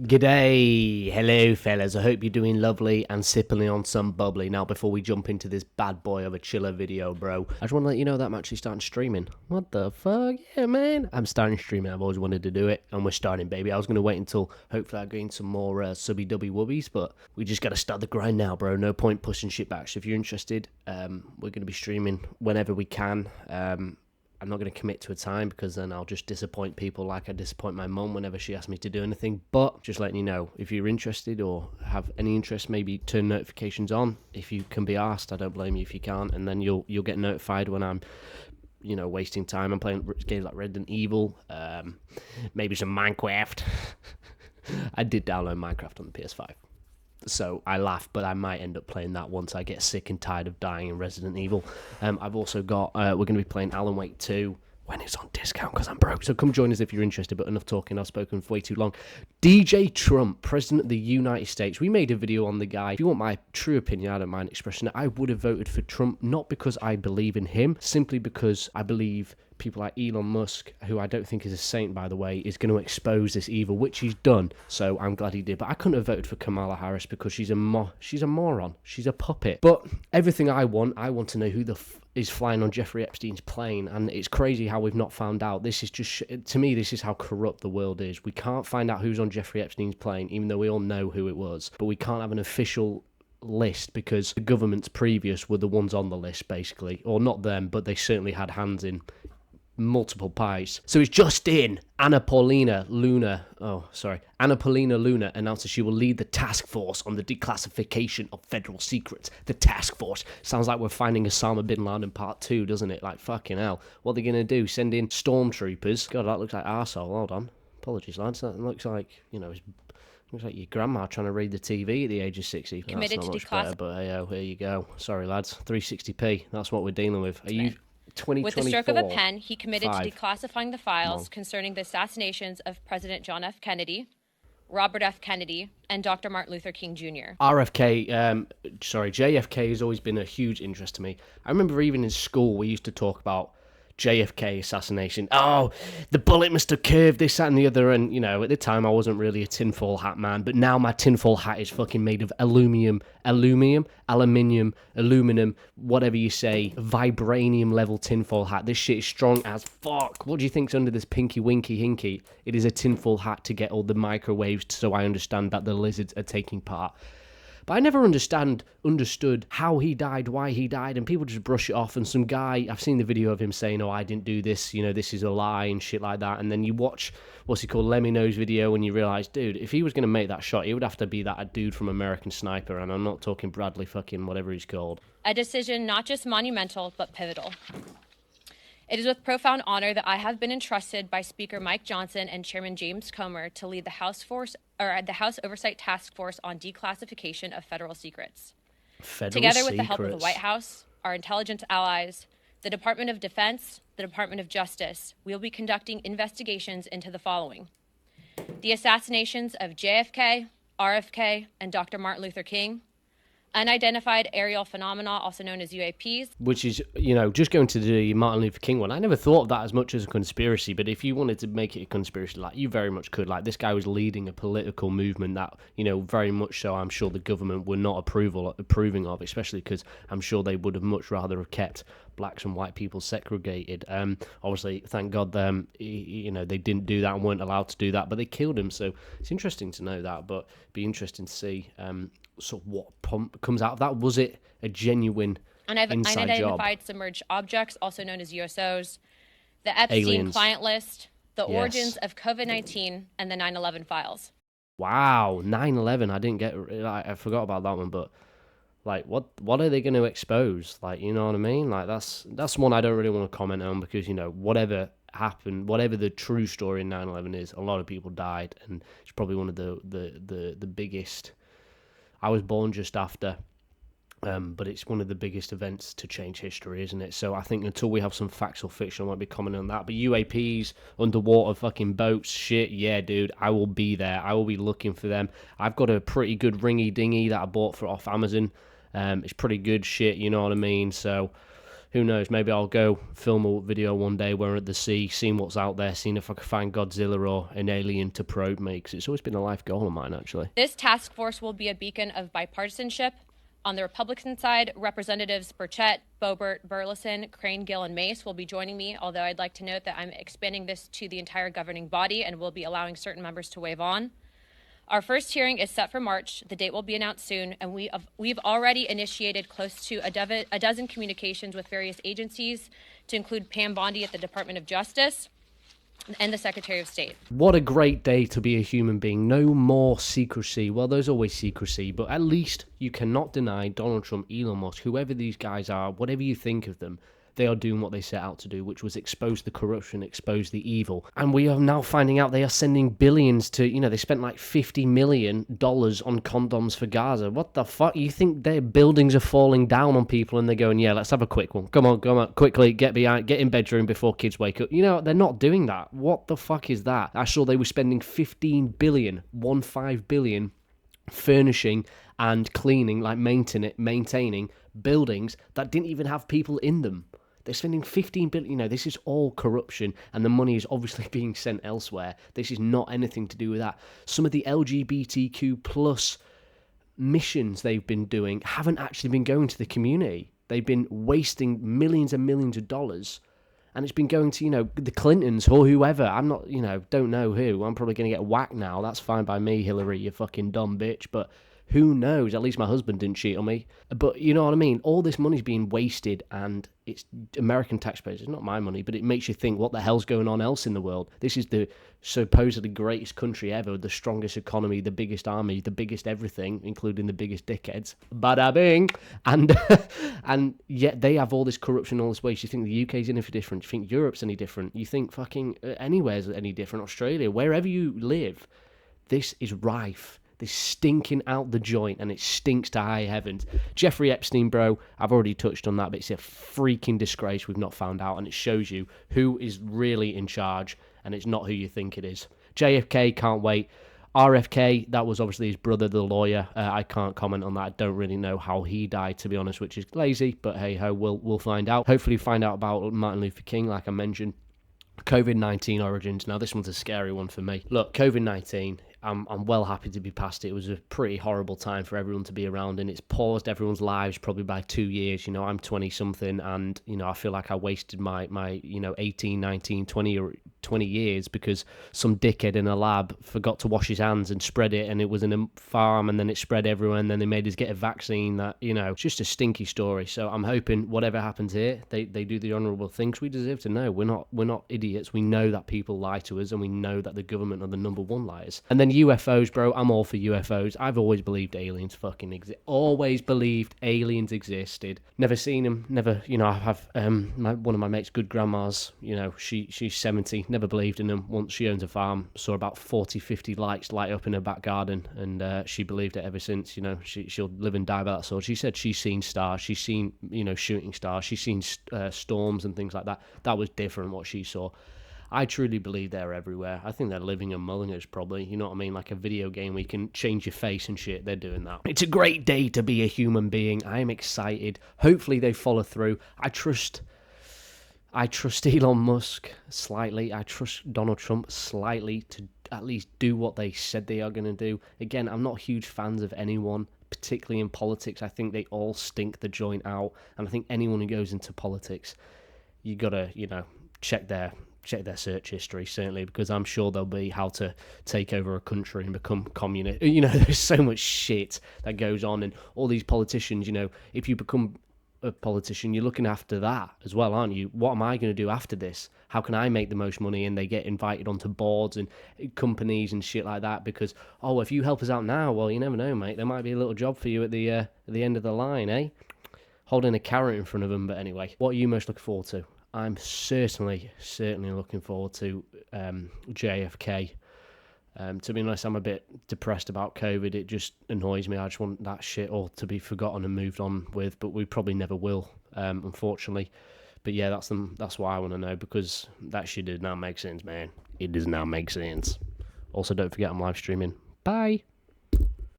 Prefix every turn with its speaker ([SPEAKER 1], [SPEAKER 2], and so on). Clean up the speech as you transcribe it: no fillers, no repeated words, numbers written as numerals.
[SPEAKER 1] G'day, hello fellas, I hope you're doing lovely and sipping on some bubbly. Now before we jump into this bad boy of a chiller video, bro, I just want to let you know that I'm actually starting streaming. What the fuck? Yeah, man. I'm starting streaming, I've always wanted to do it, and we're starting, baby. I was going to wait until hopefully I gain some more subby-dubby wubbies, but we just got to start the grind now, bro. No point pushing shit back. So if you're interested, we're going to be streaming whenever we can. I'm not going to commit to a time because then I'll just disappoint people like I disappoint my mum whenever she asks me to do anything. But just letting you know, if you're interested or have any interest, maybe turn notifications on. If you can be asked, I don't blame you if you can't. And then you'll get notified when I'm, wasting time. I'm playing games like Resident Evil, maybe some Minecraft. I did download Minecraft on the PS5. So I laugh, but I might end up playing that once I get sick and tired of dying in Resident Evil. I've also got, we're going to be playing Alan Wake 2 when it's on discount because I'm broke. So come join us if you're interested, but enough talking, I've spoken for way too long. DJ Trump, President of the United States. We made a video on the guy. If you want my true opinion, I don't mind expressing it. I would have voted for Trump, not because I believe in him, simply because I believe people like Elon Musk, who I don't think is a saint, by the way, is going to expose this evil, which he's done. So I'm glad he did. But I couldn't have voted for Kamala Harris because she's a moron. She's a puppet. But everything I want to know who the is flying on Jeffrey Epstein's plane. And it's crazy how we've not found out. This is just, to me, this is how corrupt the world is. We can't find out who's on Jeffrey Epstein's plane, even though we all know who it was. But we can't have an official list because the governments previous were the ones on the list, basically. Or not them, but they certainly had hands in multiple pies. So it's just in. Anna Paulina Luna announces she will lead the task force on the declassification of federal secrets. The task force. Sounds like we're finding Osama bin Laden part 2, doesn't it? Like, fucking hell. What are they going to do? Send in stormtroopers? God, that looks like arsehole. Hold on. Apologies, lads. That looks like, looks like your grandma trying to read the TV at the age of 60.
[SPEAKER 2] Committed
[SPEAKER 1] That's not
[SPEAKER 2] to
[SPEAKER 1] much better, but hey, here you go. Sorry, lads. 360p. That's what we're dealing with. Are you...
[SPEAKER 2] With the stroke of a pen, he committed to
[SPEAKER 1] 5.
[SPEAKER 2] declassifying the files concerning the assassinations of President John F. Kennedy, Robert F. Kennedy, and Dr. Martin Luther King Jr.
[SPEAKER 1] JFK has always been a huge interest to me. I remember even in school we used to talk about JFK assassination. Oh, the bullet must have curved this, that, and the other. And, at the time I wasn't really a tinfoil hat man, but now my tinfoil hat is fucking made of aluminium, whatever you say, vibranium level tinfoil hat. This shit is strong as fuck. What do you think's under this pinky winky hinky? It is a tinfoil hat to get all the microwaves so I understand that the lizards are taking part. But I never understood how he died, why he died, and people just brush it off. And some guy, I've seen the video of him saying, "Oh, I didn't do this, this is a lie," and shit like that. And then you watch, Lemmy Knows video, and you realise, dude, if he was going to make that shot, he would have to be that dude from American Sniper, and I'm not talking Bradley fucking whatever he's called.
[SPEAKER 2] A decision not just monumental, but pivotal. It is with profound honor that I have been entrusted by Speaker Mike Johnson and Chairman James Comer to lead the House Oversight Task Force on Declassification of Federal Secrets. Together with the help of the White House, our intelligence allies, the Department of Defense, the Department of Justice, we will be conducting investigations into the following: the assassinations of JFK, RFK, and Dr. Martin Luther King, unidentified aerial phenomena, also known as UAPs.
[SPEAKER 1] Which is, just going to the Martin Luther King one. I never thought of that as much as a conspiracy, but if you wanted to make it a conspiracy, you very much could. This guy was leading a political movement that, very much so I'm sure the government were not approving of, especially because I'm sure they would have much rather have kept blacks and white people segregated. Obviously, thank God they didn't do that and weren't allowed to do that, but they killed him. So it's interesting to know that, but it'd be interesting to see sort of what comes out of that. Was it a genuine inside
[SPEAKER 2] unidentified
[SPEAKER 1] job?
[SPEAKER 2] Submerged objects, also known as USOs, the Epstein
[SPEAKER 1] Aliens.
[SPEAKER 2] client list, the origins of COVID-19, and the 9/11 files.
[SPEAKER 1] Wow, 9/11. I didn't get. I forgot about that one, but what are they going to expose? You know what I mean? That's one I don't really want to comment on because whatever happened, whatever the true story in 9/11 is, a lot of people died, and it's probably one of the biggest. I was born just after, but it's one of the biggest events to change history, isn't it? So I think until we have some facts or fiction, I won't be commenting on that. But UAPs, underwater fucking boats, shit, yeah, dude, I will be there. I will be looking for them. I've got a pretty good ringy dingy that I bought off Amazon. It's pretty good shit, you know what I mean? So Who knows? Maybe I'll go film a video one day where we're at the sea, seeing what's out there, seeing if I can find Godzilla or an alien to probe me, because it's always been a life goal of mine, actually.
[SPEAKER 2] This task force will be a beacon of bipartisanship. On the Republican side, Representatives Burchett, Boebert, Burleson, Crane, Gill, and Mace will be joining me, although I'd like to note that I'm expanding this to the entire governing body and will be allowing certain members to waive on. Our first hearing is set for March. The date will be announced soon, and we've already initiated close to a dozen communications with various agencies, to include Pam Bondi at the Department of Justice and the Secretary of State.
[SPEAKER 1] What a great day to be a human being. No more secrecy. Well, there's always secrecy, but at least you cannot deny Donald Trump, Elon Musk, whoever these guys are, whatever you think of them, they are doing what they set out to do, which was expose the corruption, expose the evil. And we are now finding out they are sending billions to, they spent like $50 million on condoms for Gaza. What the fuck? You think their buildings are falling down on people and they're going, yeah, let's have a quick one. Come on, quickly, get in bedroom before kids wake up. They're not doing that. What the fuck is that? I saw they were spending $15 billion, furnishing and cleaning, like maintaining buildings that didn't even have people in them. They're spending $15 billion. This is all corruption, and the money is obviously being sent elsewhere. This is not anything to do with that. Some of the LGBTQ plus missions they've been doing haven't actually been going to the community. They've been wasting millions and millions of dollars, and it's been going to, the Clintons or whoever. I'm not, don't know who. I'm probably going to get whacked now. That's fine by me, Hillary, you fucking dumb bitch, but who knows? At least my husband didn't cheat on me. But you know what I mean? All this money's being wasted, and it's American taxpayers. It's not my money, but it makes you think, what the hell's going on else in the world? This is the supposedly greatest country ever, the strongest economy, the biggest army, the biggest everything, including the biggest dickheads. Bada bing! And yet they have all this corruption, all this waste. You think the UK's any different? You think Europe's any different? You think fucking anywhere's any different? Australia, wherever you live, this is rife. They're stinking out the joint, and it stinks to high heavens. Jeffrey Epstein, bro, I've already touched on that, but it's a freaking disgrace we've not found out, and it shows you who is really in charge, and it's not who you think it is. JFK, can't wait. RFK, that was obviously his brother, the lawyer. I can't comment on that. I don't really know how he died, to be honest, which is lazy, but hey-ho, we'll find out. Hopefully find out about Martin Luther King, like I mentioned. COVID-19 origins. Now, this one's a scary one for me. Look, COVID-19... I'm well happy to be past it. It was a pretty horrible time for everyone to be around, and it's paused everyone's lives probably by 2 years. I'm 20-something, and, I feel like I wasted my 18, 19, 20 years because some dickhead in a lab forgot to wash his hands and spread it, and it was in a farm, and then it spread everywhere, and then they made us get a vaccine that, it's just a stinky story. So I'm hoping whatever happens here, they do the honourable things. We deserve to know. We're not idiots. We know that people lie to us, and we know that the government are the number one liars. And then UFOs, bro, I'm all for UFOs. I've always believed aliens fucking exist. Always believed aliens existed. Never seen them. Never, I have one of my mate's good grandmas, she's 70, never believed in them. Once she owns a farm, saw about 40, 50 lights light up in her back garden, and she believed it ever since. She'll live and die by that sort. She said she's seen stars, she's seen, shooting stars, she's seen storms and things like that. That was different what she saw. I truly believe they're everywhere. I think they're living among us, probably. You know what I mean? Like a video game where you can change your face and shit. They're doing that. It's a great day to be a human being. I am excited. Hopefully they follow through. I trust Elon Musk slightly. I trust Donald Trump slightly to at least do what they said they are going to do. Again, I'm not huge fans of anyone, particularly in politics. I think they all stink the joint out. And I think anyone who goes into politics, you got to, check their search history, certainly, because I'm sure there'll be how to take over a country and become communist. There's so much shit that goes on, and all these politicians, if you become a politician, you're looking after that as well, aren't you? What am I going to do after this? How can I make the most money? And they get invited onto boards and companies and shit like that because, if you help us out now, well, you never know, mate. There might be a little job for you at the end of the line, eh? Holding a carrot in front of them. But anyway, what are you most looking forward to? I'm certainly looking forward to JFK. To be honest, I'm a bit depressed about COVID. It just annoys me. I just want that shit all to be forgotten and moved on with, but we probably never will, unfortunately. But yeah, that's why I want to know, because that shit does now make sense, man. It does now make sense. Also, don't forget I'm live streaming. Bye.